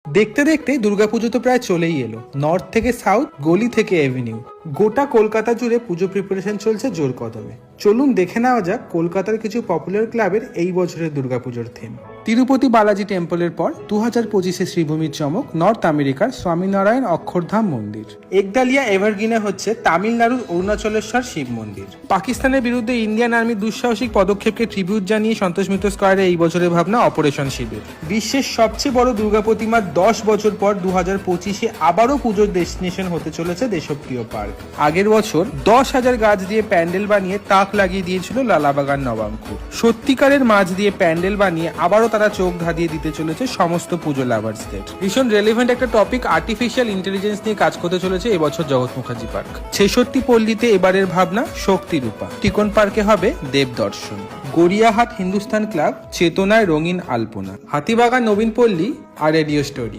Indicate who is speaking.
Speaker 1: দেখতে দেখতে দুর্গাপুজো তো প্রায় চলেই এলো। নর্থ থেকে সাউথ, গলি থেকে এভিনিউ, গোটা কলকাতা জুড়ে পুজো প্রিপারেশন চলছে জোর কদমে। চলুন দেখে নেওয়া যাক কলকাতার কিছু পপুলার ক্লাবের এই বছরের দুর্গাপুজোর থিম। তিরুপতি বালাজি টেম্পলের পর 2025-এ শ্রীভূমির চমক নর্থ আমেরিকার স্বামীনারায়ণ অক্ষরধাম মন্দির। একডালিয়া এভারগ্রিনে হচ্ছে তামিলনাড়ুর অরুণাচলেশ্বর শিব মন্দির। পাকিস্তানের বিরুদ্ধে ইন্ডিয়ান আর্মির দুঃসাহসিক পদক্ষেপকে ট্রিবিউট জানিয়ে সন্তোষ মিত্র স্কয়ারে এই বছরের ভাবনা অপারেশন শিবির। বিশ্বের সবচেয়ে বড় দুর্গা প্রতিমা 10 বছর পর 2025-এ আবারও পুজোর ডেস্টিনেশন হতে চলেছে দেশপ্রিয় পার্ক। আগের বছর 10,000 গাছ দিয়ে প্যান্ডেল বানিয়ে তাক লাগিয়ে দিয়েছিল লালাবাগান নবাঙ্কুর। সত্যিকারের মাছ দিয়ে প্যান্ডেল বানিয়ে আবারও তারা চোখ ধাঁধিয়ে দিতে চলেছে সমস্ত পুজো লাভার্সদের। ভীষণ রেলেভেন্ট একটা টপিক আর্টিফিশিয়াল ইন্টেলিজেন্স নিয়ে কাজ করতে চলেছে এবছর জগৎ মুখার্জি পার্ক। 66 পল্লীতে এবারের ভাবনা শক্তি রূপা। টিকন পার্কে হবে দেব দর্শন। গড়িয়াহাট হিন্দুস্তান ক্লাব চেতনায় রঙিন আলপনা। হাতিবাগান নবীন পল্লী আর রেডিও স্টোরি।